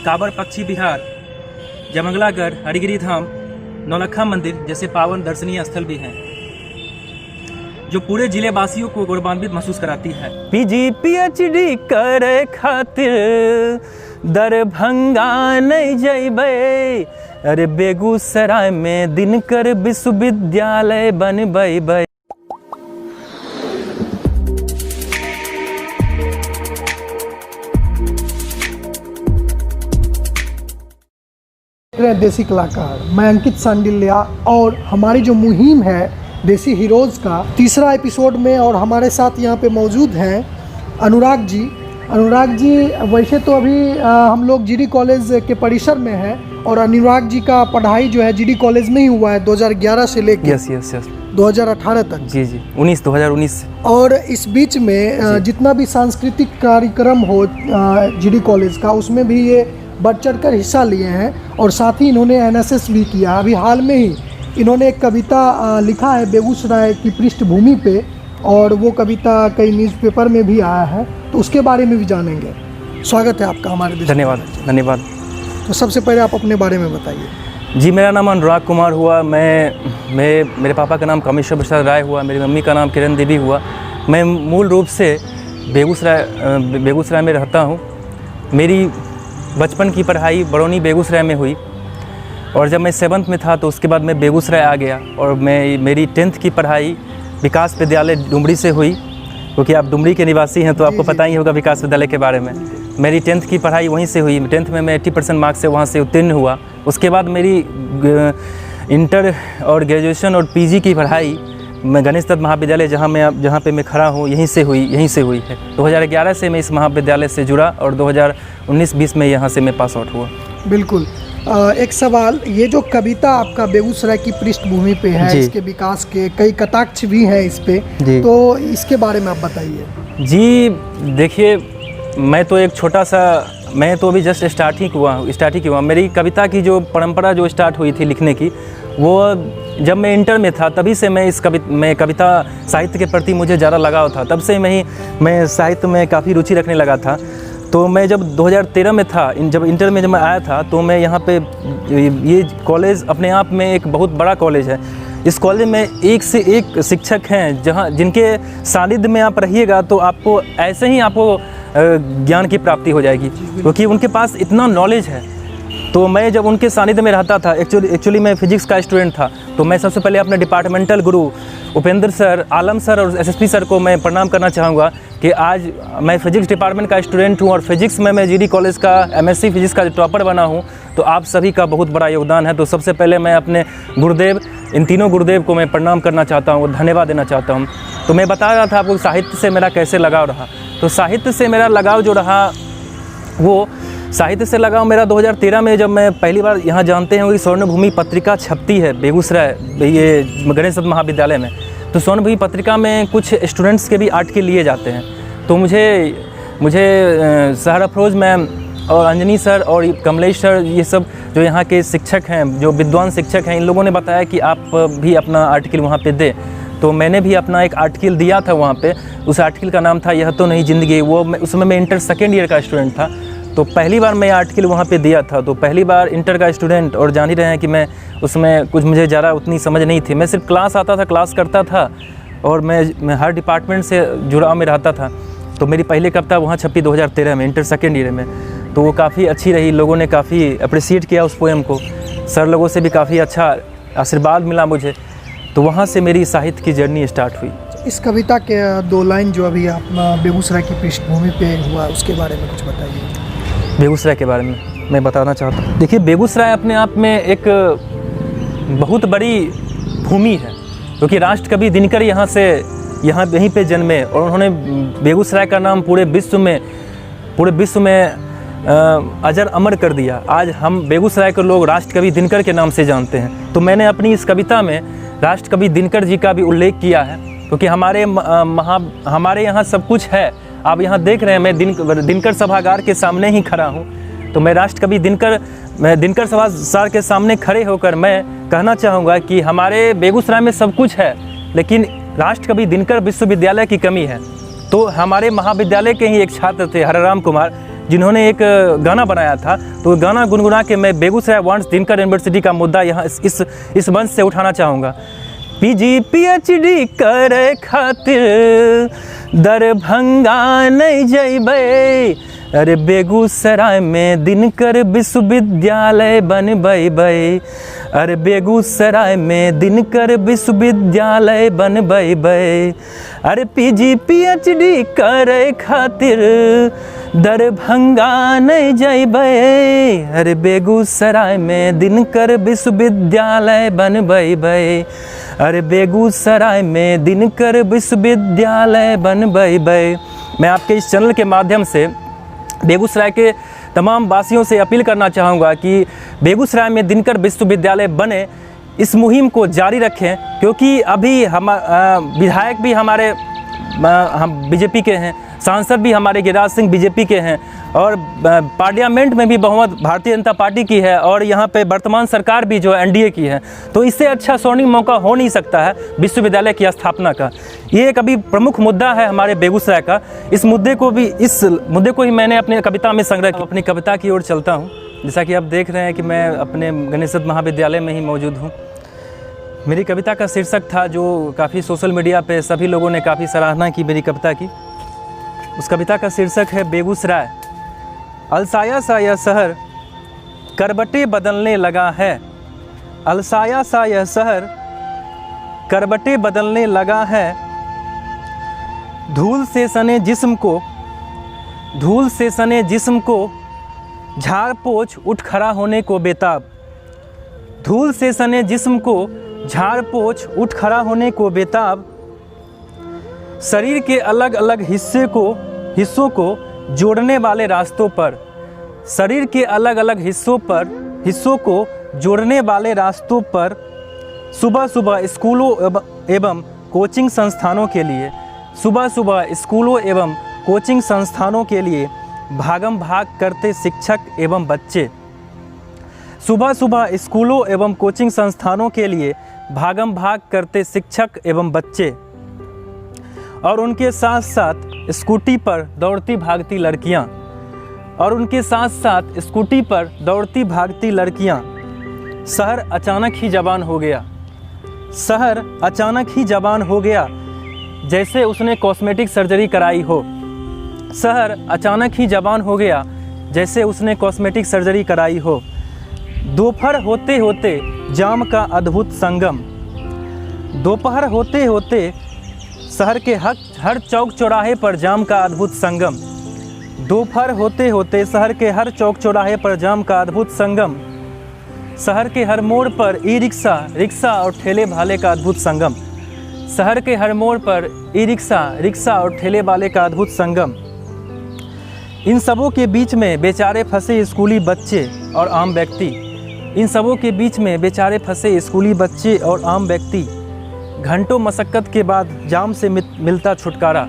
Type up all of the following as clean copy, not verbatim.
काबर पक्षी विहार, जयमंगलागढ़, हरिगिरी धाम, नौलखा मंदिर जैसे पावन दर्शनीय स्थल भी हैं, जो पूरे जिले वासियों को गौरवान्वित महसूस कराती है। पीजी पीएचडी करे खातिर दरभंगा नहीं जइबै, अरे बेगूसराय में दिनकर विश्वविद्यालय बनबै। देसी कलाकार, मैं अंकित सांडिल्या और हमारी जो मुहिम है देसी हीरोज़ का तीसरा एपिसोड में, और हमारे साथ यहाँ पे मौजूद हैं अनुराग जी। अनुराग जी वैसे तो अभी हम लोग जीडी कॉलेज के परिसर में हैं, और अनुराग जी का पढ़ाई जो है जीडी कॉलेज में ही हुआ है 2011 से लेकर यस 2018 तक। जी 2019 और इस बीच में जितना भी सांस्कृतिक कार्यक्रम हो जीडी कॉलेज का, उसमें भी ये बढ़ चढ़ कर हिस्सा लिए हैं, और साथ ही इन्होंने एनएसएस भी किया। अभी हाल में ही इन्होंने एक कविता लिखा है बेगूसराय की पृष्ठभूमि पे, और वो कविता कई न्यूज़पेपर में भी आया है, तो उसके बारे में भी जानेंगे। स्वागत है आपका हमारे देश। धन्यवाद। तो सबसे पहले आप अपने बारे में बताइए। जी, मेरा नाम अनुराग कुमार हुआ। मेरे पापा का नाम कामेश्वर प्रसाद राय हुआ, मेरी मम्मी का नाम किरण देवी हुआ। मैं मूल रूप से बेगूसराय में रहता हूँ। मेरी बचपन की पढ़ाई बरौनी बेगूसराय में हुई, और जब मैं 7th में था तो उसके बाद मैं बेगूसराय आ गया, और मेरी 10th की पढ़ाई विकास विद्यालय डुमरी से हुई, क्योंकि आप डुमरी के निवासी हैं तो आपको पता ही होगा विकास विद्यालय के बारे में। मेरी 10th की पढ़ाई वहीं से हुई। 10th में मैं 80% मार्क्स से वहाँ से उत्तीर्ण हुआ। उसके बाद मेरी इंटर और ग्रेजुएशन और पीजी की पढ़ाई मैं गणेश दत्त महाविद्यालय जहाँ पे मैं खड़ा हूँ यहीं से हुई है। 2011 से मैं इस महाविद्यालय से जुड़ा, और 2019-20 में यहाँ से मैं पास आउट हुआ। बिल्कुल। एक सवाल, ये जो कविता आपका बेगूसराय की पृष्ठभूमि पे है, इसके विकास के कई कटाक्ष भी हैं इस पे, तो इसके बारे में आप बताइए। जी देखिए, मैं तो अभी जस्ट स्टार्ट ही हुआ। मेरी कविता की जो परंपरा जो स्टार्ट हुई थी लिखने की, वो जब मैं इंटर में था तभी से मैं कविता साहित्य के प्रति मुझे ज़्यादा लगाव था। तब से मैं साहित्य में काफ़ी रुचि रखने लगा था। तो मैं जब 2013 में था, जब इंटर में मैं आया था, तो मैं यहाँ पे ये कॉलेज अपने आप में एक बहुत बड़ा कॉलेज है। इस कॉलेज में एक से एक शिक्षक हैं जिनके सानिध्य में आप रहिएगा तो आपको ऐसे ही ज्ञान की प्राप्ति हो जाएगी, क्योंकि उनके पास इतना नॉलेज है। तो मैं जब उनके सानिध्य में रहता था, एक्चुअली मैं फिजिक्स का स्टूडेंट था, तो मैं सबसे पहले अपने डिपार्टमेंटल गुरु उपेंद्र सर, आलम सर और एसएसपी सर को मैं प्रणाम करना चाहूँगा कि आज मैं फिजिक्स डिपार्टमेंट का स्टूडेंट हूँ, और फिजिक्स में मैं जीडी कॉलेज का एमएससी फिजिक्स का टॉपर बना हूँ। तो आप सभी का बहुत बड़ा योगदान है। तो सबसे पहले मैं अपने गुरुदेव, इन तीनों गुरुदेव को मैं प्रणाम करना चाहता हूँ, धन्यवाद देना चाहता हूँ। तो मैं बता रहा था आपको साहित्य से मेरा कैसे लगाव रहा। तो साहित्य से मेरा लगाव जो रहा, वो साहित्य से लगाव मेरा 2013 में, जब मैं पहली बार यहाँ जानते हैं कि स्वर्णभूमि पत्रिका छपती है बेगूसराय, ये गणेश दत्त महाविद्यालय में। तो स्वर्णभूमि पत्रिका में कुछ स्टूडेंट्स के भी आर्टिकल लिए जाते हैं। तो मुझे सहर अफरोज मैम और अंजनी सर और कमलेश सर, ये सब जो यहाँ के शिक्षक हैं, जो विद्वान शिक्षक हैं, इन लोगों ने बताया कि आप भी अपना आर्टिकल वहाँ पे दें। तो मैंने भी अपना एक आर्टिकल दिया था वहाँ पे। उस आर्टिकल का नाम था यह तो नहीं ज़िंदगी। उसमें मैं इंटर 2nd ईयर का स्टूडेंट था। तो पहली बार मैं आर्टिकल वहाँ पे दिया था। तो पहली बार इंटर का स्टूडेंट, और जान ही रहे हैं कि मैं उसमें कुछ मुझे ज़्यादा उतनी समझ नहीं थी। मैं सिर्फ क्लास आता था, क्लास करता था, और मैं हर डिपार्टमेंट से जुड़ाव में रहता था। तो मेरी पहली कविता वहाँ छपी 2013 में, इंटर 2nd ईयर में। तो वो काफ़ी अच्छी रही, लोगों ने काफ़ी अप्रिसिएट किया उस पोएम को। सर लोगों से भी काफ़ी अच्छा आशीर्वाद मिला मुझे। तो वहाँ से मेरी साहित्य की जर्नी स्टार्ट हुई। इस कविता के 2 लाइन जो अभी आप बेगूसराय की पृष्ठभूमि पे हुआ, उसके बारे में कुछ बताइए। बेगूसराय के बारे में मैं बताना चाहता हूँ। देखिए, बेगूसराय अपने आप में एक बहुत बड़ी भूमि है, क्योंकि राष्ट्रकवि दिनकर यहीं पे जन्मे, और उन्होंने बेगूसराय का नाम पूरे विश्व में अजर अमर कर दिया। आज हम बेगूसराय के लोग राष्ट्रकवि दिनकर के नाम से जानते हैं। तो मैंने अपनी इस कविता में राष्ट्रकवि दिनकर जी का भी उल्लेख किया है, क्योंकि हमारे यहाँ सब कुछ है। आप यहाँ देख रहे हैं, मैं दिनकर सभागार के सामने ही खड़ा हूँ। तो मैं राष्ट्रकवि दिनकर सभागार के सामने खड़े होकर मैं कहना चाहूँगा कि हमारे बेगूसराय में सब कुछ है, लेकिन राष्ट्रकवि दिनकर विश्वविद्यालय की कमी है। तो हमारे महाविद्यालय के ही एक छात्र थे हरराम कुमार, जिन्होंने एक गाना बनाया था, तो गाना गुनगुना के मैं बेगूसराय वांट्स दिनकर यूनिवर्सिटी का मुद्दा यहाँ इस मंच से उठाना चाहूँगा। PG PhD करे खातिर दरभंगा नहीं जइबै, अरे बेगूसराय में दिनकर विश्वविद्यालय बनबै, अरे बेगूसराय में दिनकर विश्वविद्यालय बनबै, अरे PG PhD करे खातिर दरभंगा नहीं जइबै, अरे बेगूसराय में दिनकर विश्वविद्यालय बनबै, अरे बेगूसराय में दिनकर विश्वविद्यालय बनबै। मैं आपके इस चैनल के माध्यम से बेगूसराय के तमाम वासियों से अपील करना चाहूँगा कि बेगूसराय में दिनकर विश्वविद्यालय बने, इस मुहिम को जारी रखें, क्योंकि अभी हम विधायक भी हमारे हम बीजेपी के हैं, सांसद भी हमारे गिरिराज सिंह बीजेपी के हैं, और पार्लियामेंट में भी बहुमत भारतीय जनता पार्टी की है, और यहाँ पे वर्तमान सरकार भी जो NDA की है। तो इससे अच्छा स्वर्णिम मौका हो नहीं सकता है विश्वविद्यालय की स्थापना का। ये एक अभी प्रमुख मुद्दा है हमारे बेगूसराय का। इस मुद्दे को ही मैंने अपनी कविता में संग्रह किया। अपनी कविता की ओर चलता हूँ। जैसा कि आप देख रहे हैं कि मैं अपने गणेश दत्त महाविद्यालय में ही मौजूद हूँ। मेरी कविता का शीर्षक था, जो काफ़ी सोशल मीडिया पे सभी लोगों ने काफ़ी सराहना की मेरी कविता की। उस कविता का शीर्षक है बेगूसराय। अलसाया सा यह शहर करवटें बदलने लगा है, अलसाया सा यह शहर करवटें बदलने लगा है, धूल से सने जिस्म को झाड़ पोछ उठ खड़ा होने को बेताब, धूल से सने जिस्म को झाड़ पोछ उठ खड़ा होने को बेताब, शरीर के अलग अलग हिस्सों को जोड़ने वाले रास्तों पर, शरीर के अलग अलग हिस्सों को जोड़ने वाले रास्तों पर, सुबह सुबह स्कूलों एवं कोचिंग संस्थानों के लिए भागम भाग करते शिक्षक एवं बच्चे, सुबह सुबह स्कूलों एवं कोचिंग संस्थानों के लिए भागम भाग करते शिक्षक एवं बच्चे, और उनके साथ साथ स्कूटी पर दौड़ती भागती लड़कियां, शहर अचानक ही जवान हो गया, जैसे उसने कॉस्मेटिक सर्जरी कराई हो, शहर अचानक ही जवान हो गया जैसे उसने कॉस्मेटिक सर्जरी कराई हो, दोपहर होते होते जाम का अद्भुत संगम, दोपहर होते होते शहर के हर चौक चौराहे पर जाम का अद्भुत संगम, दोपहर होते होते शहर के हर चौक चौराहे पर जाम का अद्भुत संगम, शहर के हर मोड़ पर रिक्शा और ठेले भाले का अद्भुत संगम, शहर के हर मोड़ पर रिक्शा और ठेले वाले का अद्भुत संगम। इन सबों के बीच में बेचारे फंसे स्कूली बच्चे और आम व्यक्ति, इन सबों के बीच में बेचारे फंसे स्कूली बच्चे और आम व्यक्ति, घंटों मशक्क़त के बाद जाम से मिलता छुटकारा,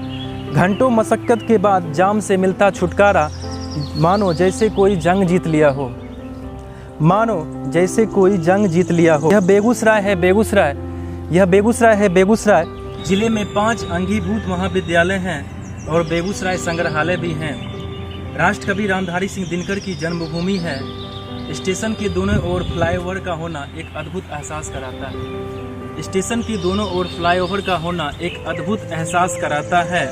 घंटों मशक्क़त के बाद जाम से मिलता छुटकारा, मानो जैसे कोई जंग जीत लिया हो, मानो जैसे कोई जंग जीत लिया हो। यह बेगूसराय है बेगूसराय। जिले में 5 अंगीभूत महाविद्यालय हैं और बेगूसराय संग्रहालय भी हैं। राष्ट्रकवि रामधारी सिंह दिनकर की जन्मभूमि है। स्टेशन के दोनों ओर फ्लाईओवर का होना एक अद्भुत एहसास कराता है। स्टेशन की दोनों ओर फ्लाईओवर का होना एक अद्भुत एहसास कराता है।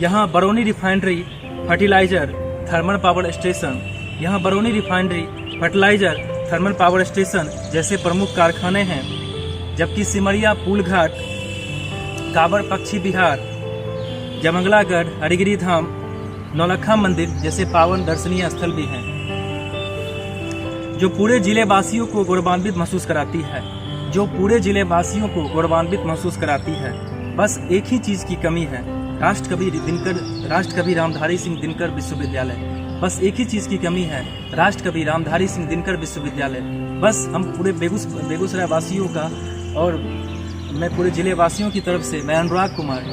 यहाँ Barauni refinery fertilizer thermal power station, यहाँ Barauni refinery fertilizer thermal power station जैसे प्रमुख कारखाने हैं, जबकि सिमरिया पुल घाट, काबर पक्षी विहार, जमंगलागढ़, हरिगिरी धाम, नौलखा मंदिर जैसे पावन दर्शनीय स्थल भी हैं, जो पूरे जिले वासियों को गौरवान्वित महसूस कराती है, जो पूरे जिले वासियों को गौरवान्वित महसूस कराती है। बस एक ही चीज़ की कमी है, राष्ट्रकवि रामधारी सिंह दिनकर विश्वविद्यालय। बस एक ही चीज़ की कमी है, राष्ट्रकवि रामधारी सिंह दिनकर विश्वविद्यालय। बस हम पूरे बेगूसराय वासियों का और मैं पूरे जिले वासियों की तरफ से मैं अनुराग कुमार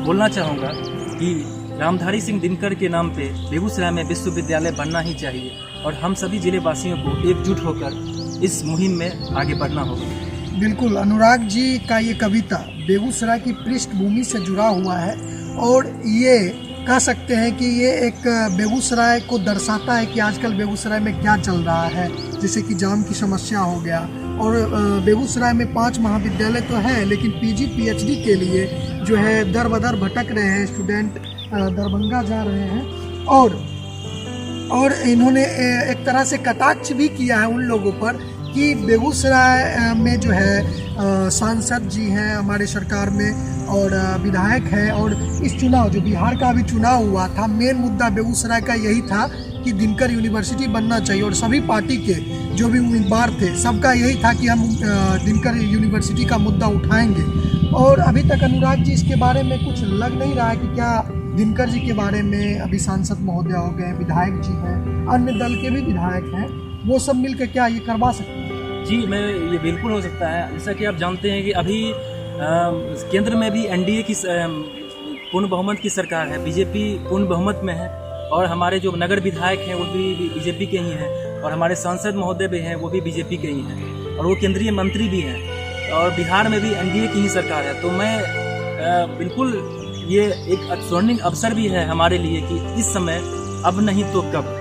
बोलना चाहूँगा कि रामधारी सिंह दिनकर के नाम पे बेगूसराय में विश्वविद्यालय बनना ही चाहिए और हम सभी जिले वासियों को एकजुट होकर इस मुहिम में आगे बढ़ना होगा। बिल्कुल, अनुराग जी का ये कविता बेगूसराय की पृष्ठभूमि से जुड़ा हुआ है और ये कह सकते हैं कि ये एक बेगूसराय को दर्शाता है कि आजकल बेगूसराय में क्या चल रहा है, जैसे कि जाम की समस्या हो गया। और बेगूसराय में 5 महाविद्यालय तो है, लेकिन पीजी पीएचडी के लिए जो है दर बदर भटक रहे हैं स्टूडेंट, दरभंगा जा रहे हैं। और इन्होंने एक तरह से कटाक्ष भी किया है उन लोगों पर कि बेगूसराय में जो है सांसद जी हैं हमारे सरकार में और विधायक हैं, और इस चुनाव जो बिहार का अभी चुनाव हुआ था, मेन मुद्दा बेगूसराय का यही था कि दिनकर यूनिवर्सिटी बनना चाहिए, और सभी पार्टी के जो भी उम्मीदवार थे सबका यही था कि हम दिनकर यूनिवर्सिटी का मुद्दा उठाएंगे। और अभी तक अनुराग जी इसके बारे में कुछ लग नहीं रहा है कि क्या दिनकर जी के बारे में अभी सांसद महोदय हो गए, विधायक जी हैं, अन्य दल के भी विधायक हैं, वो सब मिलकर क्या ये करवा सकते हैं? जी, मैं ये बिल्कुल हो सकता है। जैसा कि आप जानते हैं कि अभी केंद्र में भी एनडीए की पूर्ण बहुमत की सरकार है, बीजेपी पूर्ण बहुमत में है, और हमारे जो नगर विधायक हैं वो भी बीजेपी के ही हैं, और हमारे सांसद महोदय भी हैं वो भी बीजेपी के ही हैं, और वो केंद्रीय मंत्री भी हैं, और बिहार में भी एनडीए की ही सरकार है। तो मैं बिल्कुल ये एक स्वर्णिम अवसर भी है हमारे लिए कि इस समय अब नहीं तो कब,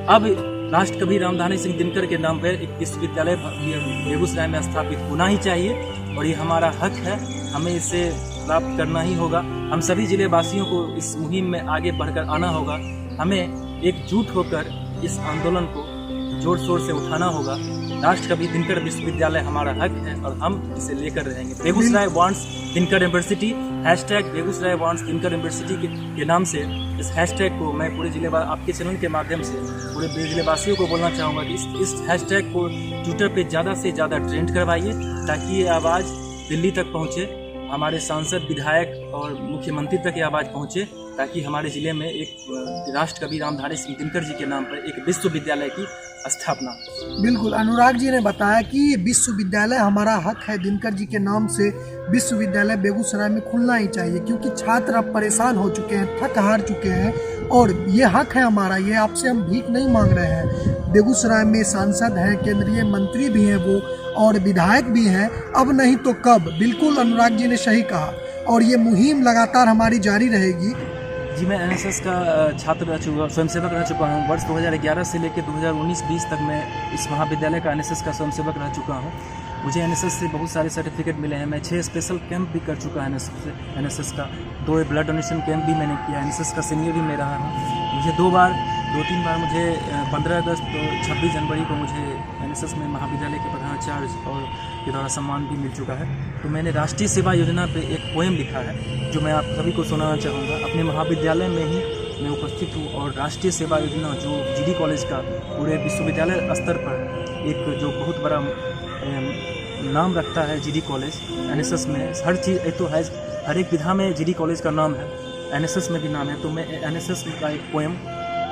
अब राष्ट्रकवि रामधारी सिंह दिनकर के नाम पर एक विश्वविद्यालय बेगूसराय में स्थापित होना ही चाहिए, और ये हमारा हक है, हमें इसे प्राप्त करना ही होगा। हम सभी जिले वासियों को इस मुहिम में आगे बढ़कर आना होगा, हमें एकजुट होकर इस आंदोलन को जोर शोर से उठाना होगा। राष्ट्रकवि दिनकर विश्वविद्यालय हमारा हक है और हम इसे लेकर रहेंगे। Begusarai wants Dinkar university, hashtag Begusarai wants Dinkar university के नाम से इस हैशटैग को मैं पूरे जिले आपके चैनल के माध्यम से पूरे जिलेवासियों को बोलना चाहूँगा कि इस हैशटैग को ट्विटर पे ज़्यादा से ज़्यादा ट्रेंड करवाइए, ताकि ये आवाज़ दिल्ली तक पहुँचे, हमारे सांसद, विधायक और मुख्यमंत्री तक ये आवाज़ पहुँचे, ताकि हमारे ज़िले में एक राष्ट्रकवि रामधारी सिंह दिनकर जी के नाम पर एक विश्वविद्यालय की स्थापना। बिल्कुल, अनुराग जी ने बताया कि ये विश्वविद्यालय हमारा हक है, दिनकर जी के नाम से विश्वविद्यालय बेगूसराय में खुलना ही चाहिए, क्योंकि छात्र अब परेशान हो चुके हैं, थक हार चुके हैं, और ये हक है हमारा, ये आपसे हम भीख नहीं मांग रहे हैं। बेगूसराय में सांसद हैं, केंद्रीय मंत्री भी हैं वो, और विधायक भी हैं, अब नहीं तो कब। बिल्कुल अनुराग जी ने सही कहा, और ये मुहिम लगातार हमारी जारी रहेगी। जी, मैं एनएसएस का छात्र रह चुका, स्वयंसेवक रह चुका हूँ। वर्ष 2011 से लेकर 2019-20 तक मैं इस महाविद्यालय का एनएसएस का स्वयंसेवक रह चुका हूँ। मुझे एनएसएस से बहुत सारे सर्टिफिकेट मिले हैं। मैं 6 स्पेशल कैंप भी कर चुका है एनएसएस का, 2 ब्लड डोनेशन कैंप भी मैंने किया। एनएसएस का सीनियर भी मैं रहा हूँ। मुझे 2-3 बार मुझे 15 अगस्त और 26 जनवरी को मुझे एनएसएस में महाविद्यालय के प्रधानाचार्य और के द्वारा सम्मान भी मिल चुका है। तो मैंने राष्ट्रीय सेवा योजना पे एक पोएम लिखा है जो मैं आप सभी को सुनाना चाहूँगा। अपने महाविद्यालय में ही मैं उपस्थित हूँ, और राष्ट्रीय सेवा योजना जो जीडी कॉलेज का पूरे विश्वविद्यालय स्तर पर एक जो बहुत बड़ा नाम रखता है जीडी कॉलेज। एनएसएस में हर चीज़ एक तो है, हर एक विधा में जीडी कॉलेज का नाम है, एनएसएस में भी नाम है। तो मैं एनएसएस का एक पोएम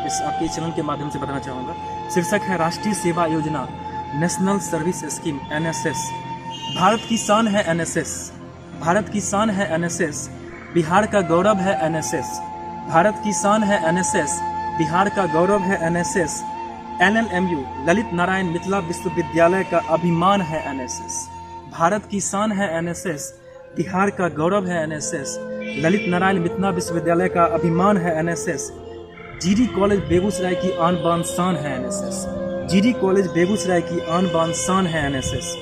इस आपके चैनल के माध्यम से बताना चाहूँगा। शीर्षक है राष्ट्रीय सेवा योजना, national service scheme, NSS. Bharat की शान है एनएसएस, भारत की शान है एनएसएस, बिहार का गौरव है एनएसएस। भारत की शान है एनएसएस, बिहार का गौरव है एनएसएस। एलएनएमयू ललित नारायण मिथिला विश्वविद्यालय का अभिमान है एनएसएस। भारत की शान है एनएसएस, बिहार का गौरव है एनएसएस। ललित नारायण मिथिला विश्वविद्यालय का अभिमान है एनएसएस। जीडी कॉलेज बेगूसराय की आन बान शान है एनएसएस। जीडी कॉलेज बेगूसराय की आन बान शान है एनएसएस।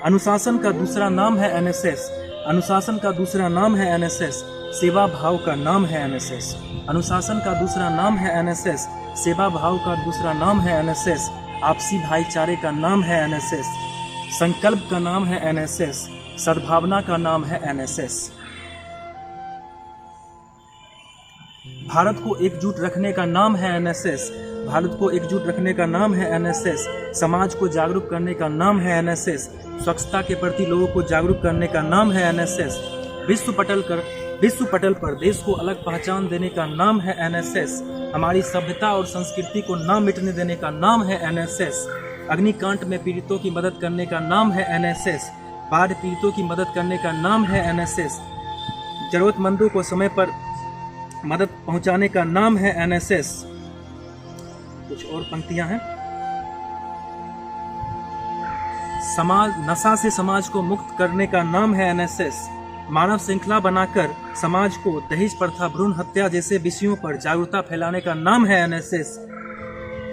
अनुशासन का दूसरा नाम है एनएसएस, अनुशासन का दूसरा नाम है एनएसएस। सेवा भाव का नाम है एनएसएस। अनुशासन का दूसरा नाम है एनएसएस, सेवा भाव का दूसरा नाम है एनएसएस। आपसी भाईचारे का नाम है एनएसएस। संकल्प का नाम है एनएसएस, सद्भावना का नाम है एनएसएस। भारत को एकजुट रखने का नाम है एनएसएस, भारत को एकजुट रखने का नाम है एनएसएस। समाज को जागरूक करने का नाम है एनएसएस। स्वच्छता के प्रति लोगों को जागरूक करने का नाम है एनएसएस। विश्व पटल पर देश को अलग पहचान देने का नाम है एनएसएस। हमारी सभ्यता और संस्कृति को ना मिटने देने का नाम है एनएसएस। अग्निकांड में पीड़ितों की मदद करने का नाम है एनएसएस। बाढ़ पीड़ितों की मदद करने का नाम है एनएसएस। जरूरतमंदों को समय पर मदद पहुंचाने का नाम है एनएसएस। कुछ और पंक्तियां हैं। नशा से समाज को मुक्त करने का नाम है एनएसएस। मानव श्रृंखला बनाकर समाज को दहेज प्रथा, भ्रूण हत्या जैसे विषयों पर जागरूकता फैलाने का नाम है एनएसएस।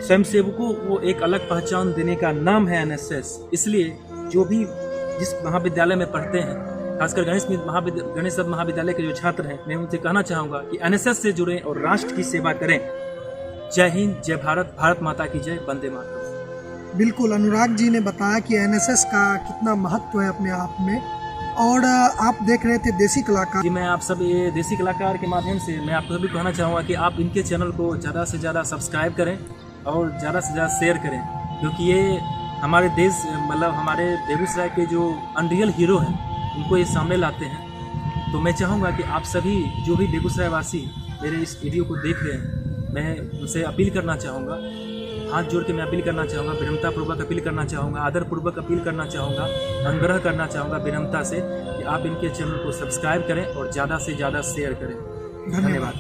स्वयंसेवकों को एक अलग पहचान देने का नाम है एनएसएस। इसलिए जो भी जिस महाविद्यालय में पढ़ते हैं, खासकर गणेश दत्त महाविद्यालय के जो छात्र हैं, मैं उनसे कहना चाहूँगा कि एनएसएस से जुड़ें और राष्ट्र की सेवा करें। जय हिंद, जय भारत, भारत माता की जय, वंदे मातरम। बिल्कुल, अनुराग जी ने बताया कि एनएसएस का कितना महत्व है अपने आप में। और आप देख रहे थे देसी कलाकार। जी, मैं आप सब ये देसी कलाकार के माध्यम से मैं आपको भी कहना चाहूँगा कि आप इनके चैनल को ज़्यादा से ज़्यादा सब्सक्राइब करें और ज़्यादा से ज़्यादा शेयर करें, क्योंकि ये हमारे देश मतलब हमारे बेगूसराय के जो अनरियल हीरो हैं उनको ये सामने लाते हैं। तो मैं चाहूँगा कि आप सभी जो भी बेगूसराय वासी मेरे इस वीडियो को देख रहे हैं, मैं उनसे अपील करना चाहूँगा, हाथ जोड़ के मैं अपील करना चाहूँगा, विनम्रतापूर्वक अपील करना चाहूँगा, आदरपूर्वक अपील करना चाहूँगा, अनुग्रह करना चाहूँगा विनम्रता से कि आप इनके चैनल को सब्सक्राइब करें और ज़्यादा से ज़्यादा शेयर करें। धन्यवाद।